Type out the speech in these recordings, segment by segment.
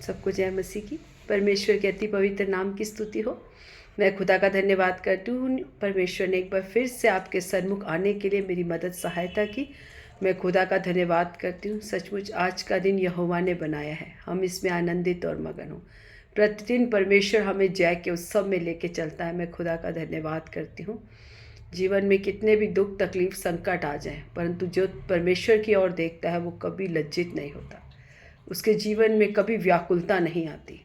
सबको जय मसीह की। परमेश्वर के अति पवित्र नाम की स्तुति हो। मैं खुदा का धन्यवाद करती हूँ, परमेश्वर ने एक बार फिर से आपके सन्मुख आने के लिए मेरी मदद सहायता की। मैं खुदा का धन्यवाद करती हूँ। सचमुच आज का दिन यहोवा ने बनाया है, हम इसमें आनंदित और मगन हों। प्रतिदिन परमेश्वर हमें जय के उत्सव में लेके चलता है। मैं खुदा का धन्यवाद करती हूँ। जीवन में कितने भी दुख तकलीफ संकट आ जाएं, परंतु जो परमेश्वर की ओर देखता है वो कभी लज्जित नहीं होता। उसके जीवन में कभी व्याकुलता नहीं आती।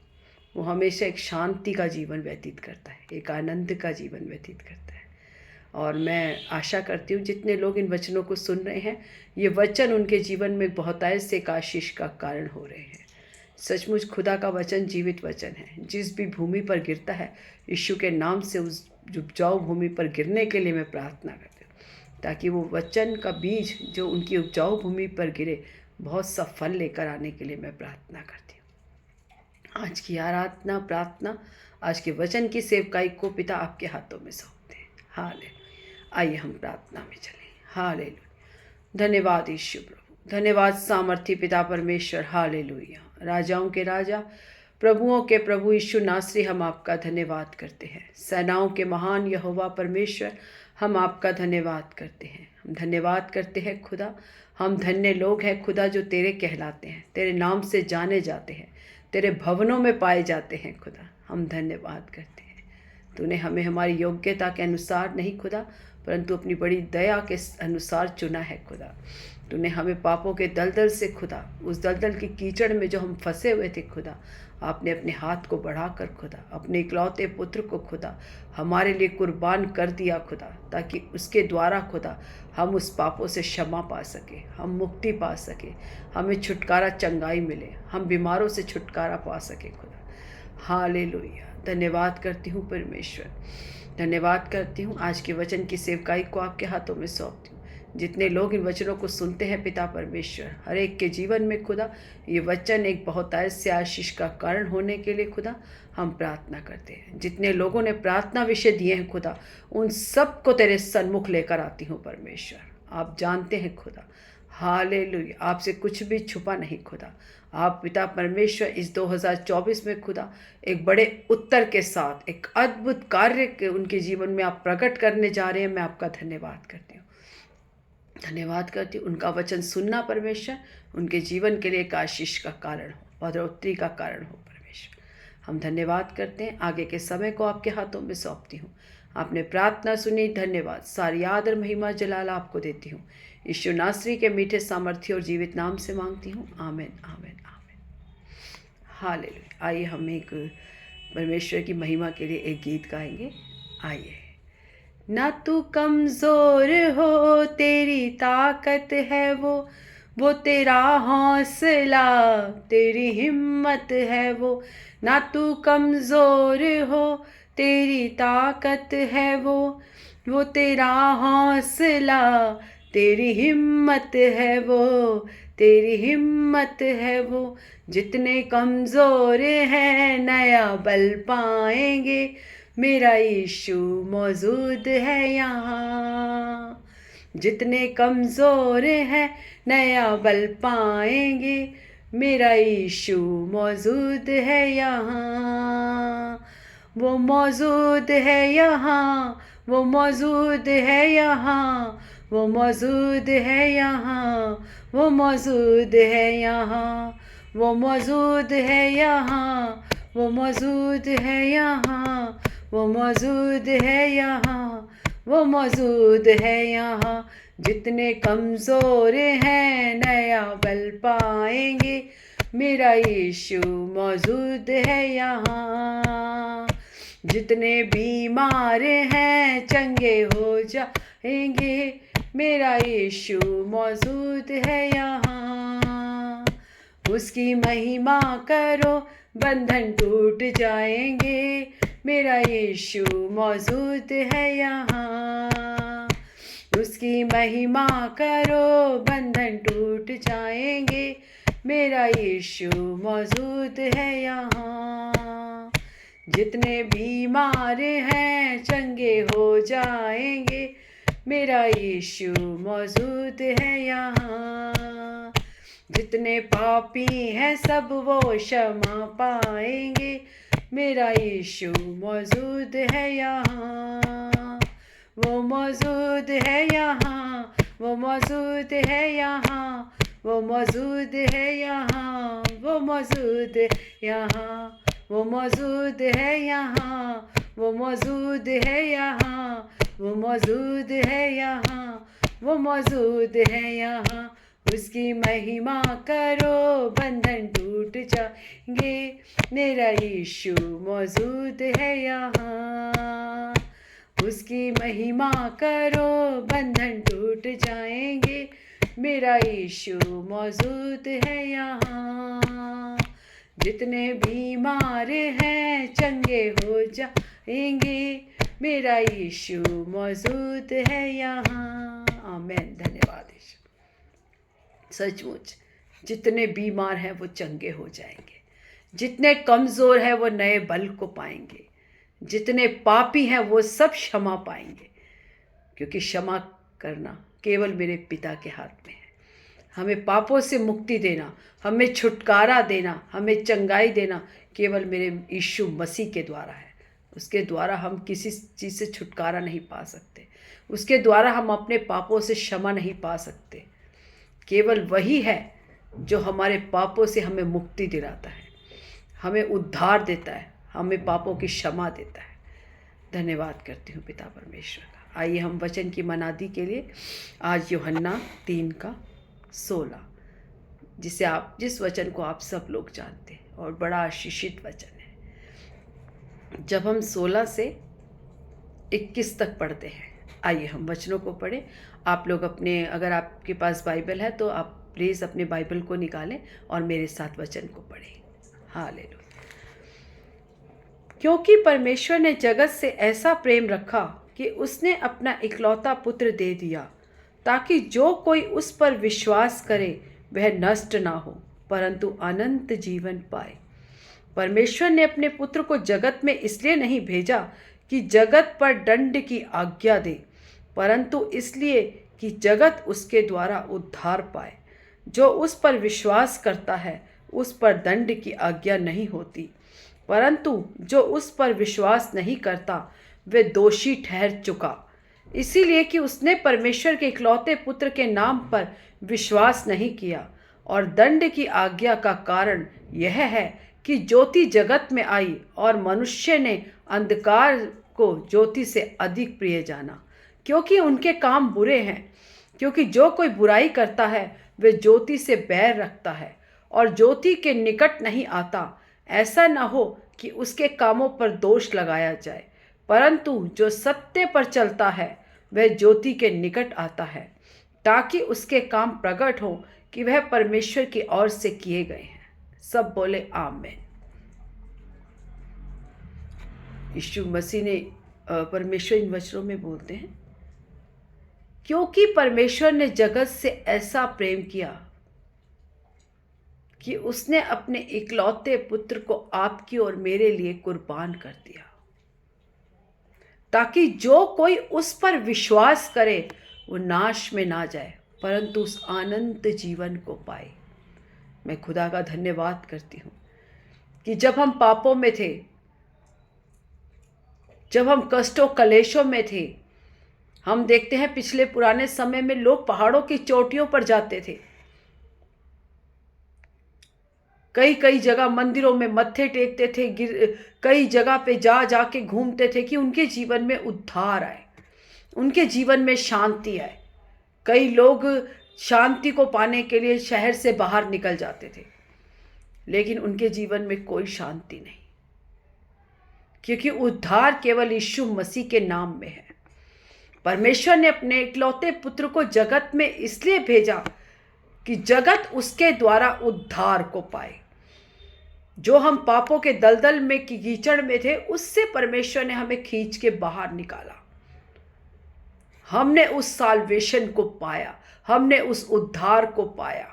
वो हमेशा एक शांति का जीवन व्यतीत करता है, एक आनंद का जीवन व्यतीत करता है। और मैं आशा करती हूँ जितने लोग इन वचनों को सुन रहे हैं, ये वचन उनके जीवन में बहुतायत से एक आशीष का कारण हो रहे हैं। सचमुच खुदा का वचन जीवित वचन है। जिस भी भूमि पर गिरता है, यीशु के नाम से उस उपजाऊ भूमि पर गिरने के लिए मैं प्रार्थना करती हूँ, ताकि वो वचन का बीज जो उनकी उपजाऊ भूमि पर गिरे, बहुत सा फल लेकर आने के लिए मैं प्रार्थना करती हूँ। आज की आराधना प्रार्थना, आज के वचन की सेवकाई को पिता आपके हाथों में सौंपते हैं। हालेलुया। आइए हम प्रार्थना में चलें। हालेलुया। धन्यवाद यीशु प्रभु, धन्यवाद सामर्थी पिता परमेश्वर। हालेलुया। राजाओं के राजा, प्रभुओं के प्रभु यीशु नासरी, हम आपका धन्यवाद करते हैं। सेनाओं के महान यहोवा परमेश्वर, हम आपका धन्यवाद करते हैं। हम धन्यवाद करते हैं खुदा। हम धन्य लोग हैं खुदा जो तेरे कहलाते हैं, तेरे नाम से जाने जाते हैं, तेरे भवनों में पाए जाते हैं खुदा। हम धन्यवाद करते हैं। तूने हमें हमारी योग्यता के अनुसार नहीं खुदा, परंतु अपनी बड़ी दया के अनुसार चुना है खुदा। तूने हमें पापों के दलदल से खुदा, उस दलदल की कीचड़ में जो हम फंसे हुए थे खुदा, आपने अपने हाथ को बढ़ाकर खुदा अपने इकलौते पुत्र को खुदा हमारे लिए कुर्बान कर दिया खुदा, ताकि उसके द्वारा खुदा हम उस पापों से क्षमा पा सके, हम मुक्ति पा सके, हमें छुटकारा चंगाई मिले, हम बीमारों से छुटकारा पा सके खुदा। हालेलुया। धन्यवाद करती हूँ परमेश्वर, धन्यवाद करती हूँ। आज के वचन की सेवकाई को आपके हाथों में सौंपती हूँ। जितने लोग इन वचनों को सुनते हैं पिता परमेश्वर, हर एक के जीवन में खुदा ये वचन एक बहुतायत से आशीष का कारण होने के लिए खुदा हम प्रार्थना करते हैं। जितने लोगों ने प्रार्थना विषय दिए हैं खुदा, उन सब को तेरे सन्मुख लेकर आती हूँ परमेश्वर। आप जानते हैं खुदा। हालेलुया। आपसे कुछ भी छुपा नहीं खुदा। आप पिता परमेश्वर इस 2024 में खुदा एक बड़े उत्तर के साथ एक अद्भुत कार्य के उनके जीवन में आप प्रकट करने जा रहे हैं। मैं आपका धन्यवाद करती हूँ, धन्यवाद करती हूँ। उनका वचन सुनना परमेश्वर उनके जीवन के लिए एक आशीष का कारण हो, बढ़ोतरी का कारण हो परमेश्वर। हम धन्यवाद करते हैं। आगे के समय को आपके हाथों में सौंपती हूँ। आपने प्रार्थना सुनी, धन्यवाद। सारी आदर महिमा जलाल आपको देती हूँ। यीशु नासरी के मीठे सामर्थ्य और जीवित नाम से मांगती हूँ। आमीन आमीन आमीन। हालेलुया। आइए हम एक परमेश्वर की महिमा के लिए एक गीत गाएंगे। आइए। ना तू कमज़ोर हो, तेरी ताकत है वो तेरा हौसला, तेरी हिम्मत है वो। ना तू कमज़ोर हो, तेरी ताकत है वो तेरा हौसला, तेरी हिम्मत है वो, तेरी हिम्मत है वो। जितने कमज़ोर हैं नया बल पाएंगे, मेरा यीशु मौजूद है यहाँ। जितने कमज़ोर हैं नया बल पाएंगे, मेरा यीशु मौजूद है यहाँ। वो मौजूद है यहाँ, वो मौजूद है यहाँ, वो मौजूद है यहाँ, वो मौजूद है यहाँ, वो मौजूद है यहाँ, वो मौजूद है यहाँ, वो मौजूद है यहाँ, वो मौजूद है यहाँ। जितने कमज़ोर हैं नया बल पाएंगे, मेरा यीशु मौजूद है यहाँ। जितने बीमार हैं चंगे हो जाएंगे, मेरा यीशु मौजूद है यहाँ। उसकी महिमा करो, बंधन टूट जाएंगे, मेरा यीशु मौजूद है यहाँ। उसकी महिमा करो, बंधन टूट जाएंगे, मेरा यीशु मौजूद है यहाँ। जितने बीमार हैं चंगे हो जाएंगे, मेरा यीशु मौजूद है यहाँ। जितने पापी हैं सब वो क्षमा पाएंगे, मेरा यीशु मौजूद है यहाँ, वो मौजूद है यहाँ, वो मौजूद है यहाँ, वो मौजूद है यहाँ, वो मौजूद यहाँ, वो मौजूद है यहाँ, वो मौजूद है यहाँ, वो मौजूद है यहाँ, वो मौजूद है यहाँ। उसकी महिमा करो बंधन टूट जाएंगे, मेरा यीशु मौजूद है यहाँ। उसकी महिमा करो बंधन टूट जाएंगे, मेरा यीशु मौजूद है यहाँ। जितने बीमार हैं चंगे हो जाएंगे, मेरा यीशु मौजूद है यहाँ। आमीन। धन्यवाद यीशु। सचमुच जितने बीमार हैं वो चंगे हो जाएंगे, जितने कमज़ोर हैं वो नए बल को पाएंगे, जितने पापी हैं वो सब क्षमा पाएंगे, क्योंकि क्षमा करना केवल मेरे पिता के हाथ में है। हमें पापों से मुक्ति देना, हमें छुटकारा देना, हमें चंगाई देना केवल मेरे यीशु मसीह के द्वारा है। उसके द्वारा हम किसी चीज़ से छुटकारा नहीं पा सकते, उसके द्वारा हम अपने पापों से क्षमा नहीं पा सकते। केवल वही है जो हमारे पापों से हमें मुक्ति दिलाता है, हमें उद्धार देता है, हमें पापों की क्षमा देता है। धन्यवाद करती हूँ पिता परमेश्वर का। आइए हम वचन की मनादी के लिए आज यूहन्ना 3:16, जिस वचन को आप सब लोग जानते हैं और बड़ा आशीषित वचन है। जब हम 16 से 21 तक पढ़ते हैं, आइए हम वचनों को पढ़ें। आप लोग अपने, अगर आपके पास बाइबल है तो आप प्लीज़ अपने बाइबल को निकालें और मेरे साथ वचन को पढ़ें। हालेलुया। क्योंकि परमेश्वर ने जगत से ऐसा प्रेम रखा कि उसने अपना इकलौता पुत्र दे दिया, ताकि जो कोई उस पर विश्वास करे वह नष्ट ना हो परंतु अनंत जीवन पाए। परमेश्वर ने अपने पुत्र को जगत में इसलिए नहीं भेजा कि जगत पर दंड की आज्ञा दे, परंतु इसलिए कि जगत उसके द्वारा उद्धार पाए। जो उस पर विश्वास करता है उस पर दंड की आज्ञा नहीं होती, परंतु जो उस पर विश्वास नहीं करता वे दोषी ठहर चुका, इसीलिए कि उसने परमेश्वर के इकलौते पुत्र के नाम पर विश्वास नहीं किया। और दंड की आज्ञा का कारण यह है कि ज्योति जगत में आई और मनुष्य ने अंधकार को ज्योति से अधिक प्रिय जाना, क्योंकि उनके काम बुरे हैं। क्योंकि जो कोई बुराई करता है वह ज्योति से बैर रखता है और ज्योति के निकट नहीं आता, ऐसा न हो कि उसके कामों पर दोष लगाया जाए। परंतु जो सत्य पर चलता है वह ज्योति के निकट आता है, ताकि उसके काम प्रकट हो कि वह परमेश्वर की ओर से किए गए हैं। सब बोले आमीन। यीशु मसीह ने परमेश्वर इन वचनों में बोलते हैं, क्योंकि परमेश्वर ने जगत से ऐसा प्रेम किया कि उसने अपने इकलौते पुत्र को आपकी और मेरे लिए कुर्बान कर दिया, ताकि जो कोई उस पर विश्वास करे वो नाश में ना जाए परंतु उस अनंत जीवन को पाए। मैं खुदा का धन्यवाद करती हूँ कि जब हम पापों में थे, जब हम कष्टों कलेशों में थे, हम देखते हैं पिछले पुराने समय में लोग पहाड़ों की चोटियों पर जाते थे, कई कई जगह मंदिरों में मत्थे टेकते थे, कई जगह पे जा जाके घूमते थे कि उनके जीवन में उद्धार आए, उनके जीवन में शांति आए। कई लोग शांति को पाने के लिए शहर से बाहर निकल जाते थे, लेकिन उनके जीवन में कोई शांति नहीं, क्योंकि उद्धार केवल यीशु मसीह के नाम में है। परमेश्वर ने अपने इकलौते पुत्र को जगत में इसलिए भेजा कि जगत उसके द्वारा उद्धार को पाए। जो हम पापों के दलदल में की कीचड़ में थे, उससे परमेश्वर ने हमें खींच के बाहर निकाला। हमने उस साल्वेशन को पाया, हमने उस उद्धार को पाया,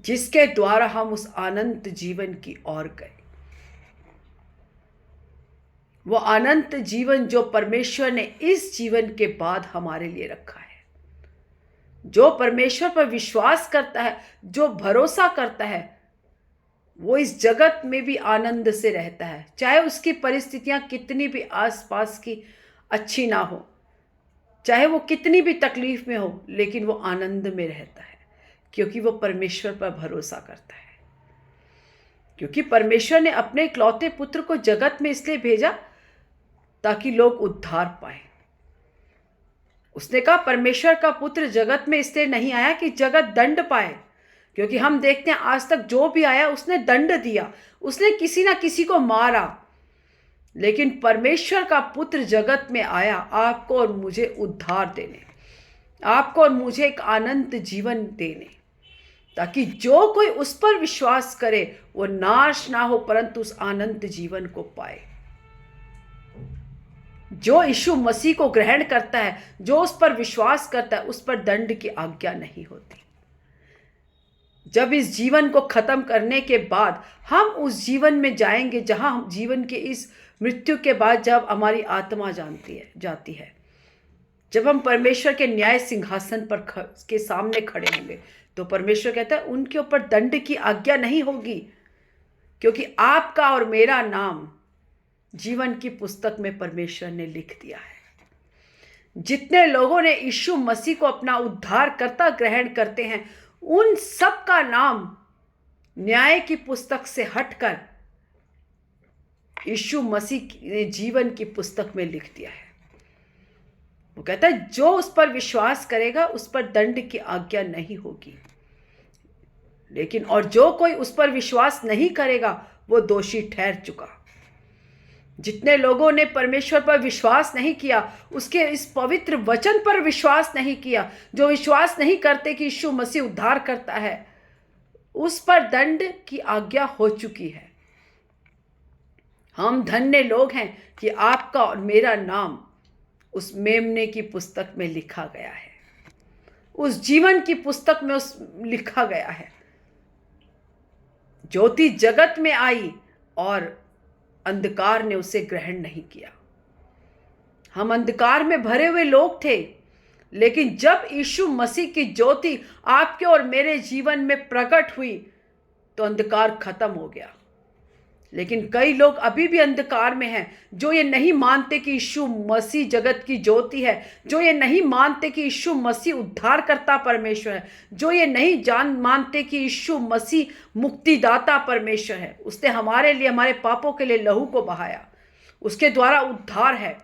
जिसके द्वारा हम उस अनंत जीवन की ओर गए। वो अनंत जीवन जो परमेश्वर ने इस जीवन के बाद हमारे लिए रखा है। जो परमेश्वर पर विश्वास करता है, जो भरोसा करता है, वो इस जगत में भी आनंद से रहता है, चाहे उसकी परिस्थितियां कितनी भी आसपास की अच्छी ना हो, चाहे वो कितनी भी तकलीफ में हो, लेकिन वो आनंद में रहता है, क्योंकि वो परमेश्वर पर भरोसा करता है। क्योंकि परमेश्वर ने अपने इकलौते पुत्र को जगत में इसलिए भेजा ताकि लोग उद्धार पाए। उसने कहा परमेश्वर का पुत्र जगत में इसलिए नहीं आया कि जगत दंड पाए, क्योंकि हम देखते हैं आज तक जो भी आया उसने दंड दिया, उसने किसी ना किसी को मारा। लेकिन परमेश्वर का पुत्र जगत में आया आपको और मुझे उद्धार देने, आपको और मुझे एक आनंद जीवन देने, ताकि जो कोई उस पर विश्वास करे वो नाश ना हो परंतु उस आनंद जीवन को पाए। जो यीशु मसीह को ग्रहण करता है, जो उस पर विश्वास करता है, उस पर दंड की आज्ञा नहीं होती। जब इस जीवन को खत्म करने के बाद हम उस जीवन में जाएंगे जहां हम जीवन के इस मृत्यु के बाद जब हमारी आत्मा जाती है, जब हम परमेश्वर के न्याय सिंहासन पर के सामने खड़े होंगे, तो परमेश्वर कहता है उनके ऊपर दंड की आज्ञा नहीं होगी, क्योंकि आपका और मेरा नाम जीवन की पुस्तक में परमेश्वर ने लिख दिया है। जितने लोगों ने यीशु मसीह को अपना उद्धारकर्ता ग्रहण करते हैं, उन सब का नाम न्याय की पुस्तक से हटकर यीशु मसीह ने जीवन की पुस्तक में लिख दिया है। वो कहता है जो उस पर विश्वास करेगा उस पर दंड की आज्ञा नहीं होगी, लेकिन और जो कोई उस पर विश्वास नहीं करेगा वो दोषी ठहर चुका। जितने लोगों ने परमेश्वर पर विश्वास नहीं किया, उसके इस पवित्र वचन पर विश्वास नहीं किया, जो विश्वास नहीं करते कि यीशु मसीह उद्धार करता है, उस पर दंड की आज्ञा हो चुकी है। हम धन्य लोग हैं कि आपका और मेरा नाम उस मेमने की पुस्तक में लिखा गया है, उस जीवन की पुस्तक में उस लिखा गया है। ज्योति जगत में आई और अंधकार ने उसे ग्रहण नहीं किया। हम अंधकार में भरे हुए लोग थे, लेकिन जब यीशु मसीह की ज्योति आपके और मेरे जीवन में प्रकट हुई तो अंधकार खत्म हो गया। लेकिन कई लोग अभी भी अंधकार में हैं, जो ये नहीं मानते कि यीशु मसीह जगत की ज्योति है, जो ये नहीं मानते कि यीशु मसीह उद्धारकर्ता परमेश्वर है, जो ये नहीं मानते कि यीशु मसीह मुक्तिदाता परमेश्वर है। उसने हमारे लिए, हमारे पापों के लिए लहू को बहाया, उसके द्वारा उद्धार है,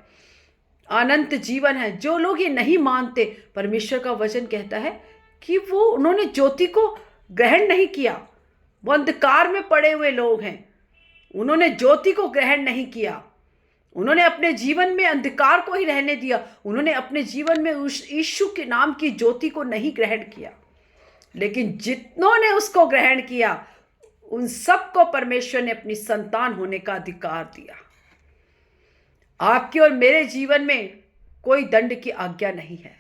अनंत जीवन है। जो लोग ये नहीं मानते, परमेश्वर का वचन कहता है कि उन्होंने ज्योति को ग्रहण नहीं किया, वो अंधकार में पड़े हुए लोग हैं, उन्होंने ज्योति को ग्रहण नहीं किया, उन्होंने अपने जीवन में अंधकार को ही रहने दिया, उन्होंने अपने जीवन में उस यीशु के नाम की ज्योति को नहीं ग्रहण किया। लेकिन जितनों ने उसको ग्रहण किया, उन सबको परमेश्वर ने अपनी संतान होने का अधिकार दिया। आपके और मेरे जीवन में कोई दंड की आज्ञा नहीं है।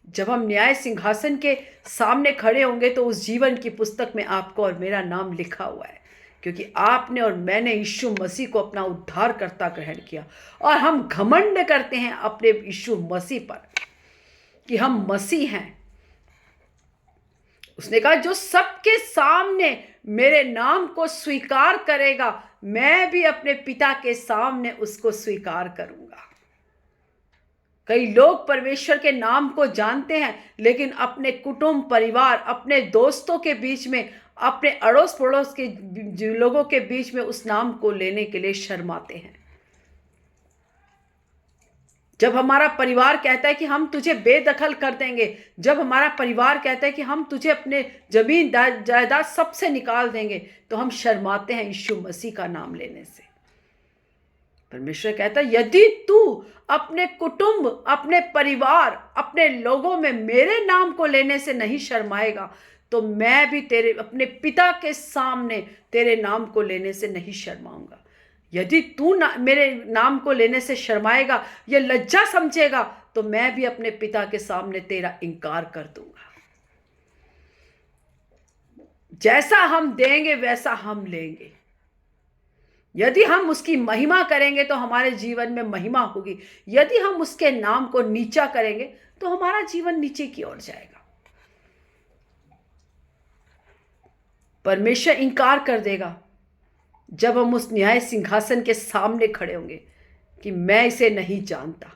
जब हम न्याय सिंहासन के सामने खड़े होंगे तो उस जीवन की पुस्तक में आपको और मेरा नाम लिखा हुआ है, क्योंकि आपने और मैंने यीशु मसीह को अपना उद्धारकर्ता ग्रहण किया। और हम घमंड करते हैं अपने यीशु मसीह पर कि हम मसीह हैं। उसने कहा जो सबके सामने मेरे नाम को स्वीकार करेगा, मैं भी अपने पिता के सामने उसको स्वीकार करूंगा। कई लोग परमेश्वर के नाम को जानते हैं, लेकिन अपने कुटुंब, परिवार, अपने दोस्तों के बीच में, अपने अड़ोस पड़ोस के लोगों के बीच में उस नाम को लेने के लिए शर्माते हैं। जब हमारा परिवार कहता है कि हम तुझे बेदखल कर देंगे, जब हमारा परिवार कहता है कि हम तुझे अपने जमीन जायदाद सबसे निकाल देंगे, तो हम शर्माते हैं यीशु मसीह का नाम लेने से। परमेश्वर कहता है यदि तू अपने कुटुंब, अपने परिवार, अपने लोगों में मेरे नाम को लेने से नहीं शर्माएगा, तो मैं भी अपने पिता के सामने तेरे नाम को लेने से नहीं शर्माऊंगा। यदि तू मेरे नाम को लेने से शर्माएगा या लज्जा समझेगा, तो मैं भी अपने पिता के सामने तेरा इनकार कर दूंगा। जैसा हम देंगे वैसा हम लेंगे। यदि हम उसकी महिमा करेंगे तो हमारे जीवन में महिमा होगी, यदि हम उसके नाम को नीचा करेंगे तो हमारा जीवन नीचे की ओर जाएगा। परमेश्वर इनकार कर देगा जब हम उस न्याय सिंहासन के सामने खड़े होंगे कि मैं इसे नहीं जानता।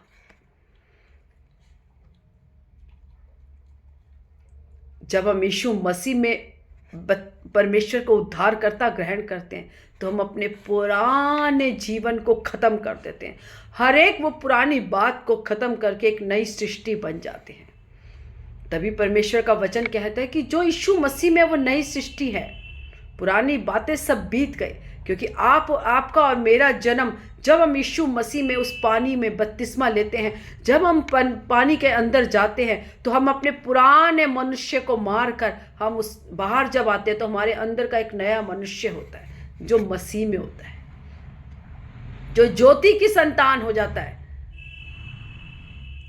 जब हम यीशु मसीह में परमेश्वर को उद्धारकर्ता ग्रहण करते हैं तो हम अपने पुराने जीवन को ख़त्म कर देते हैं। हर एक वो पुरानी बात को ख़त्म करके एक नई सृष्टि बन जाते हैं। तभी परमेश्वर का वचन कहता है कि जो यीशु मसीह में वो नई सृष्टि है, पुरानी बातें सब बीत गए। क्योंकि आपका और मेरा जन्म, जब हम यीशु मसीह में उस पानी में बपतिस्मा लेते हैं, जब हम पानी के अंदर जाते हैं तो हम अपने पुराने मनुष्य को मार कर हम उस बाहर जब आते हैं तो हमारे अंदर का एक नया मनुष्य होता है जो मसीह में होता है, जो ज्योति की संतान हो जाता है।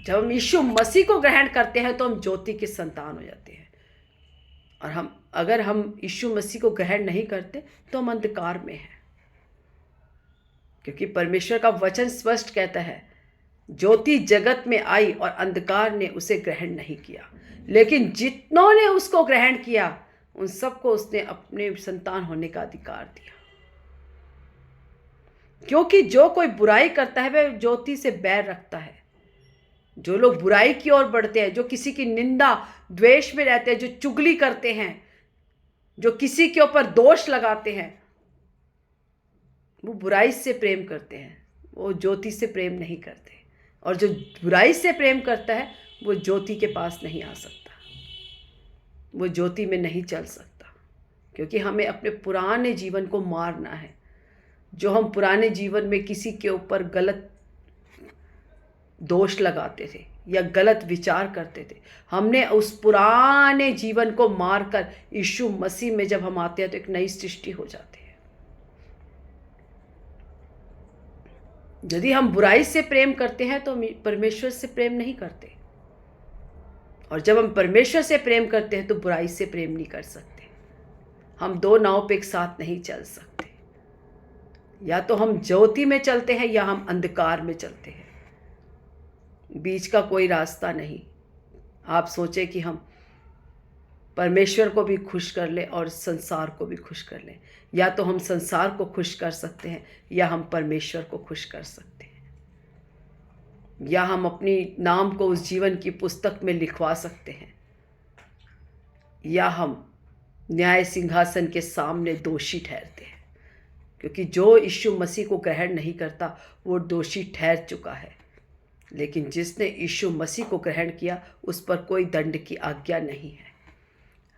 जब हम यीशु मसीह को ग्रहण करते हैं तो हम ज्योति के संतान हो जाते हैं। और अगर हम यीशु मसीह को ग्रहण नहीं करते तो हम अंधकार में हैं। क्योंकि परमेश्वर का वचन स्पष्ट कहता है, ज्योति जगत में आई और अंधकार ने उसे ग्रहण नहीं किया, लेकिन जितनों ने उसको ग्रहण किया उन सबको उसने अपने संतान होने का अधिकार दिया। क्योंकि जो कोई बुराई करता है वह ज्योति से बैर रखता है। जो लोग बुराई की ओर बढ़ते हैं, जो किसी की निंदा द्वेष में रहते हैं, जो चुगली करते हैं, जो किसी के ऊपर दोष लगाते हैं, वो बुराई से प्रेम करते हैं, वो ज्योति से प्रेम नहीं करते। और जो बुराई से प्रेम करता है वो ज्योति के पास नहीं आ सकता, वो ज्योति में नहीं चल सकता। क्योंकि हमें अपने पुराने जीवन को मारना है। जो हम पुराने जीवन में किसी के ऊपर गलत दोष लगाते थे या गलत विचार करते थे, हमने उस पुराने जीवन को मारकर यीशु मसीह में जब हम आते हैं तो एक नई सृष्टि हो जाती है। यदि हम बुराई से प्रेम करते हैं तो हम परमेश्वर से प्रेम नहीं करते, और जब हम परमेश्वर से प्रेम करते हैं तो बुराई से प्रेम नहीं कर सकते। हम दो नाव पे एक साथ नहीं चल सकते। या तो हम ज्योति में चलते हैं या हम अंधकार में चलते हैं, बीच का कोई रास्ता नहीं। आप सोचे कि हम परमेश्वर को भी खुश कर लें और संसार को भी खुश कर लें। या तो हम संसार को खुश कर सकते हैं या हम परमेश्वर को खुश कर सकते हैं, या हम अपनी नाम को उस जीवन की पुस्तक में लिखवा सकते हैं, या हम न्याय सिंहासन के सामने दोषी ठहरते हैं। क्योंकि जो यीशु मसीह को ग्रहण नहीं करता वो दोषी ठहर चुका है, लेकिन जिसने यीशु मसीह को ग्रहण किया उस पर कोई दंड की आज्ञा नहीं है।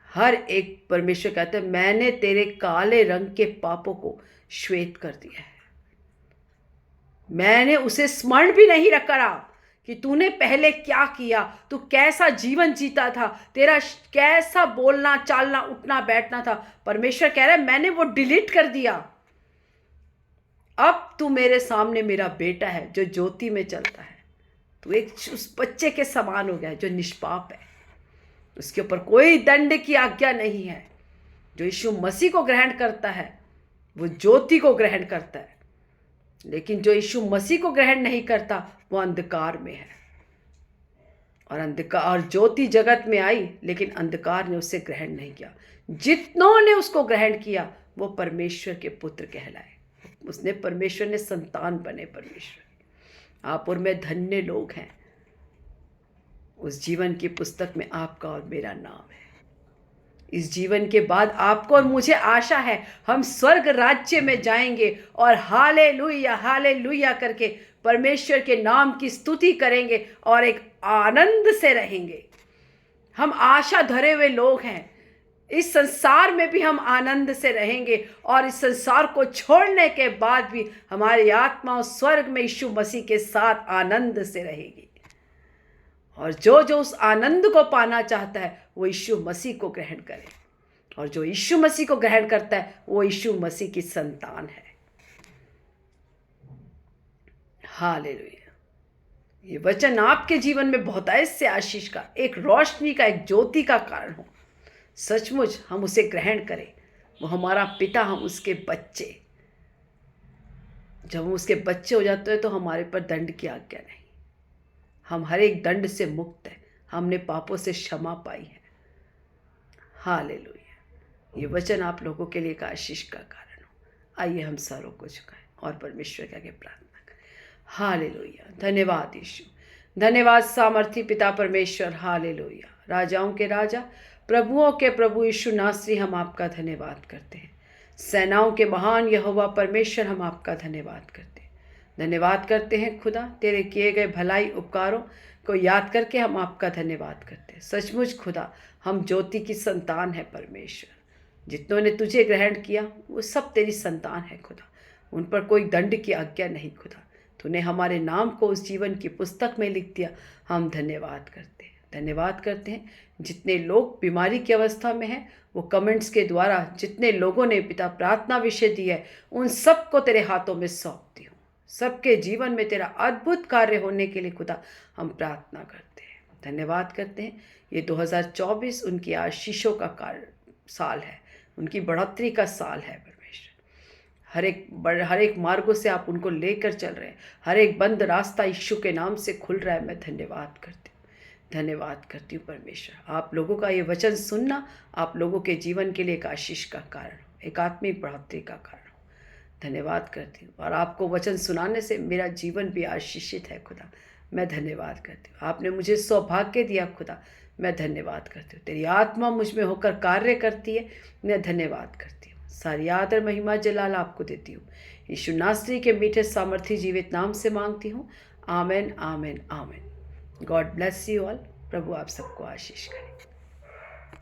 हर एक, परमेश्वर कहते हैं, मैंने तेरे काले रंग के पापों को श्वेत कर दिया है। मैंने उसे स्मरण भी नहीं रखा कि तूने पहले क्या किया, तू कैसा जीवन जीता था, तेरा कैसा बोलना चालना उठना बैठना था। परमेश्वर कह रहा है मैंने वो डिलीट कर दिया। अब तू मेरे सामने मेरा बेटा है जो ज्योति में चलता है। तू एक उस बच्चे के समान हो गया जो निष्पाप है, उसके ऊपर कोई दंड की आज्ञा नहीं है। जो यीशु मसीह को ग्रहण करता है वो ज्योति को ग्रहण करता है, लेकिन जो यीशु मसीह को ग्रहण नहीं करता वो अंधकार में है। और ज्योति जगत में आई लेकिन अंधकार ने उसे ग्रहण नहीं किया। जितनों ने उसको ग्रहण किया वो परमेश्वर के पुत्र कहलाए। उसने परमेश्वर ने संतान बने। परमेश्वर, आप और मैं धन्य लोग हैं। उस जीवन की पुस्तक में आपका और मेरा नाम है। इस जीवन के बाद आपको और मुझे आशा है हम स्वर्ग राज्य में जाएंगे और हालेलुया हालेलुया करके परमेश्वर के नाम की स्तुति करेंगे और एक आनंद से रहेंगे। हम आशा धरे हुए लोग हैं। इस संसार में भी हम आनंद से रहेंगे और इस संसार को छोड़ने के बाद भी हमारी आत्मा स्वर्ग में यीशु मसीह के साथ आनंद से रहेगी। और जो जो उस आनंद को पाना चाहता है वो यीशु मसीह को ग्रहण करे, और जो यीशु मसीह को ग्रहण करता है वो यीशु मसीह की संतान है। हालेलुया। ये वचन आपके जीवन में बहुतायत से आशीष का, एक रोशनी का, एक ज्योति का कारण हो। सचमुच हम उसे ग्रहण करें। वो हमारा पिता, हम उसके बच्चे। जब हम उसके बच्चे हो जाते हैं तो हमारे पर दंड की आज्ञा नहीं। हम हर एक दंड से मुक्त हैं। हमने पापों से क्षमा पाई है। हालेलुया। ये वचन आप लोगों के लिए एक आशीष का कारण हो। आइए हम सरों को झुकाएं और परमेश्वर के आगे प्रार्थना करें। हालेलुया, धन्यवाद यीशु, धन्यवाद सामर्थी पिता परमेश्वर। हालेलुया, राजाओं के राजा, प्रभुओं के प्रभु यीशु नासरी, हम आपका धन्यवाद करते हैं। सेनाओं के महान यहोवा परमेश्वर, हम आपका धन्यवाद करते हैं। धन्यवाद करते हैं खुदा, तेरे किए गए भलाई उपकारों को याद करके हम आपका धन्यवाद करते हैं। सचमुच खुदा, हम ज्योति की संतान है परमेश्वर। जितनों ने तुझे ग्रहण किया वो सब तेरी संतान है खुदा। उन पर कोई दंड की आज्ञा नहीं खुदा। तूने हमारे नाम को उस जीवन की पुस्तक में लिख दिया। हम धन्यवाद करते हैं, धन्यवाद करते हैं। जितने लोग बीमारी की अवस्था में हैं, वो कमेंट्स के द्वारा जितने लोगों ने पिता प्रार्थना विषय दी है, उन सबको तेरे हाथों में सौंपती हूँ। सबके जीवन में तेरा अद्भुत कार्य होने के लिए खुदा हम प्रार्थना करते हैं, धन्यवाद करते हैं। ये 2024 उनकी आशीषों का साल है, उनकी बढ़ोतरी का साल है परमेश्वर। हर एक मार्गों से आप उनको लेकर चल रहे हैं। हर एक बंद रास्ता यीशु के नाम से खुल रहा है। मैं धन्यवाद करती हूँ, धन्यवाद करती हूँ परमेश्वर। आप लोगों का ये वचन सुनना आप लोगों के जीवन के लिए एक आशीष का कारण हो, एक आत्मिक बढ़ोतरी का कारण हो। धन्यवाद करती हूँ। और आपको वचन सुनाने से मेरा जीवन भी आशीषित है खुदा। मैं धन्यवाद करती हूँ। आपने मुझे सौभाग्य दिया खुदा। मैं धन्यवाद करती हूँ। तेरी आत्मा मुझ में होकर कार्य करती है। मैं धन्यवाद करती हूँ। सारी आदर महिमा जलाल आपको देती हूँ। यीशु नासरी के मीठे सामर्थी जीवित नाम से मांगती हूँ। Amen, amen, amen. God bless you all. प्रभु आप सबको आशीष करे।